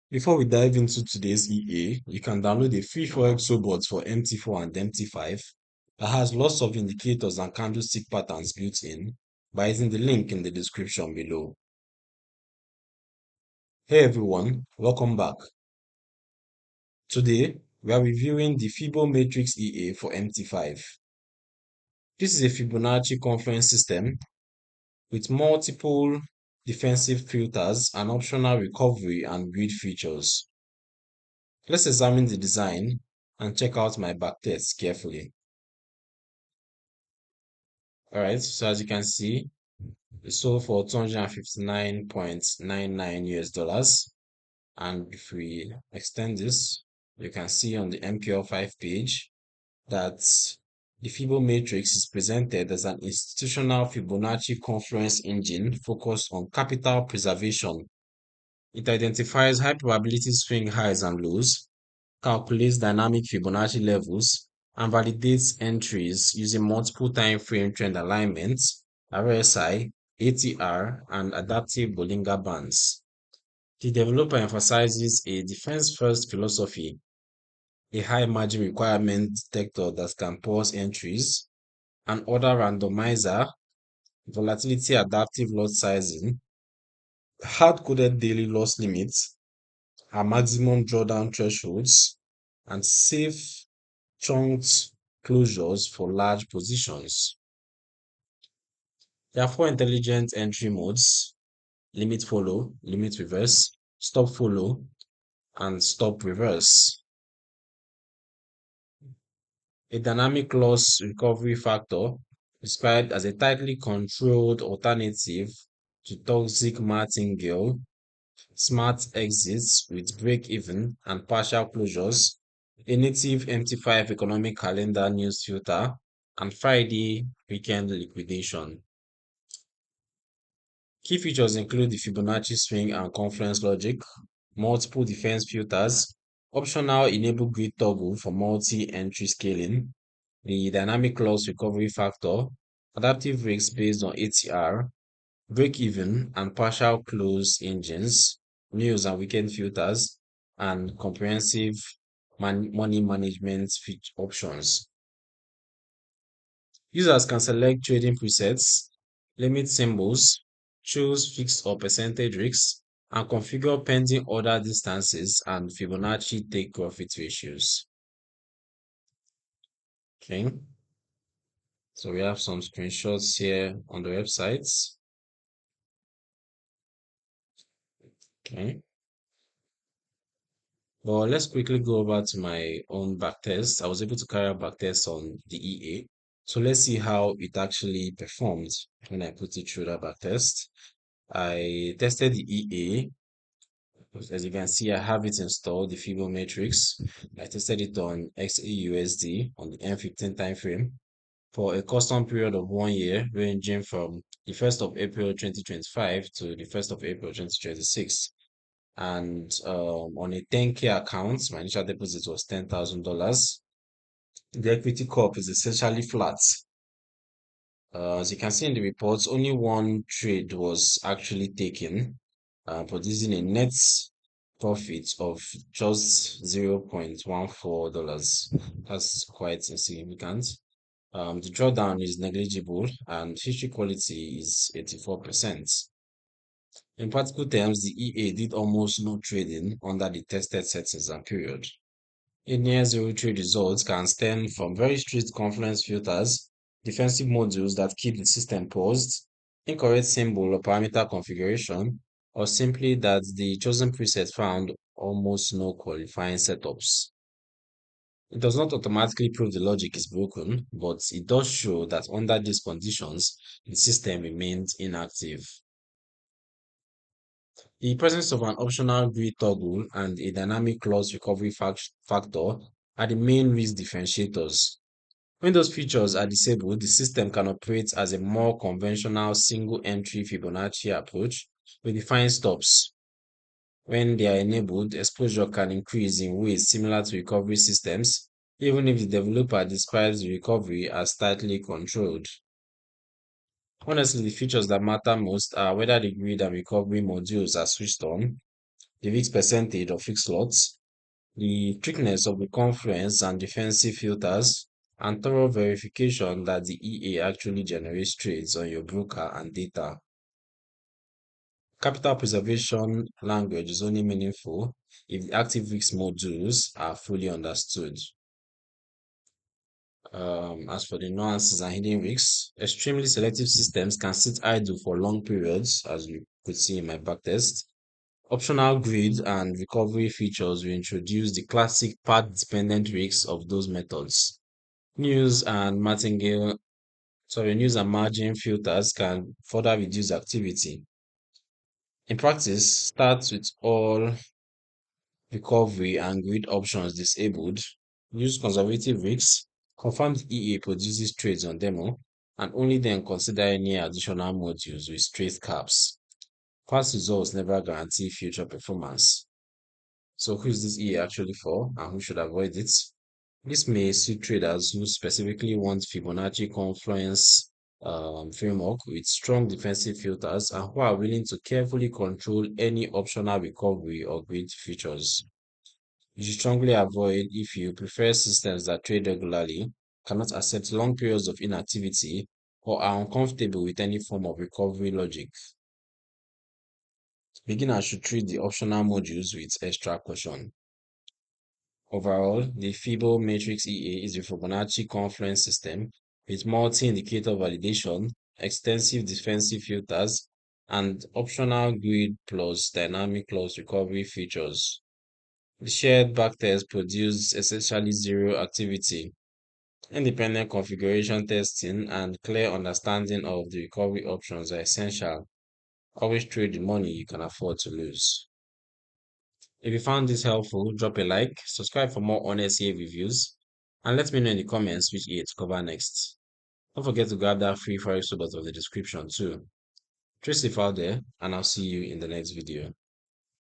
Before we dive into today's EA, you can download a free Forex robot for MT4 and MT5 that has lots of indicators and candlestick patterns built in by using the link in the description below. Hey everyone, welcome back. Today, we are reviewing the Fibo Matrix EA for MT5. This is a Fibonacci Confluence system with multiple defensive filters and optional recovery and grid features. Let's examine the design and check out my backtest carefully. Alright, so as you can see, it sold for 259.99 US dollars. And if we extend this, you can see on the MPL5 page that the Fibo matrix is presented as an institutional Fibonacci Confluence engine focused on capital preservation. It identifies high probability swing highs and lows, calculates dynamic Fibonacci levels, and validates entries using multiple time frame trend alignments, RSI, ATR, and adaptive Bollinger Bands. The developer emphasizes a defense-first philosophy, a high margin requirement detector that can pause entries, an order randomizer, volatility adaptive lot sizing, hard-coded daily loss limits, a maximum drawdown thresholds, and safe chunked closures for large positions. There are four intelligent entry modes: limit follow, limit reverse, stop follow, and stop reverse. A dynamic loss recovery factor described as a tightly controlled alternative to toxic martingale, smart exits with break-even and partial closures, a native MT5 economic calendar news filter, and Friday weekend liquidation. Key features include the Fibonacci swing and confluence logic, multiple defense filters, optional enable grid toggle for multi-entry scaling, the dynamic loss recovery factor, adaptive risk based on ATR, break-even and partial close engines, news and weekend filters, and comprehensive money management options. Users can select trading presets, limit symbols, choose fixed or percentage risks, and configure pending order distances and Fibonacci take profit ratios. Okay, so we have some screenshots here on the websites. Okay, well, let's quickly go over to my own backtest. I was able to carry out backtests on the EA. So let's see how it actually performed when I put it through that backtest. I tested the EA. As you can see, I have it installed, the Fibo Matrix. I tested it on XAUSD on the M15 time frame for a custom period of 1 year, ranging from the 1st of April 2025 to the 1st of April 2026. And on a 10K account, my initial deposit was $10,000. The equity curve is essentially flat. As you can see in the reports, only one trade was actually taken, producing a net profit of just $0.14. That's quite insignificant. The drawdown is negligible and history quality is 84%. In practical terms, the EA did almost no trading under the tested settings and period. A near zero trade results can stem from very strict confluence filters, defensive modules that keep the system paused, incorrect symbol or parameter configuration, or simply that the chosen preset found almost no qualifying setups. It does not automatically prove the logic is broken, but it does show that under these conditions, the system remains inactive. The presence of an optional grid toggle and a dynamic loss recovery factor are the main risk differentiators. When those features are disabled, the system can operate as a more conventional single entry Fibonacci approach with defined stops. When they are enabled, exposure can increase in ways similar to recovery systems, even if the developer describes the recovery as tightly controlled. Honestly, the features that matter most are whether the grid and recovery modules are switched on, the risk percentage of fixed lots, the thickness of the confluence and defensive filters, and thorough verification that the EA actually generates trades on your broker and data. Capital preservation language is only meaningful if the active risk modules are fully understood. As for the nuances and hidden risks, extremely selective systems can sit idle for long periods, as you could see in my backtest. Optional grid and recovery features will introduce the classic path-dependent risks of those methods. News and margin filters can further reduce activity. In practice, start with all recovery and grid options disabled. Use conservative risks. Confirm the EA produces trades on demo, and only then consider any additional modules with straight caps. Past results never guarantee future performance. So who is this EA actually for and who should avoid it? This may suit traders who specifically want Fibonacci Confluence framework with strong defensive filters and who are willing to carefully control any optional recovery or grid features. You should strongly avoid if you prefer systems that trade regularly, cannot accept long periods of inactivity, or are uncomfortable with any form of recovery logic. Beginners should treat the optional modules with extra caution. Overall, the Fibo Matrix EA is a Fibonacci Confluence system with multi-indicator validation, extensive defensive filters, and optional grid plus dynamic loss recovery features. The shared backtest produced essentially zero activity. Independent configuration testing and clear understanding of the recovery options are essential. Always trade the money you can afford to lose. If you found this helpful, drop a like, subscribe for more honest EA reviews, and let me know in the comments which EA to cover next. Don't forget to grab that free Forex out of the description too. Stay safe out there, and I'll see you in the next video.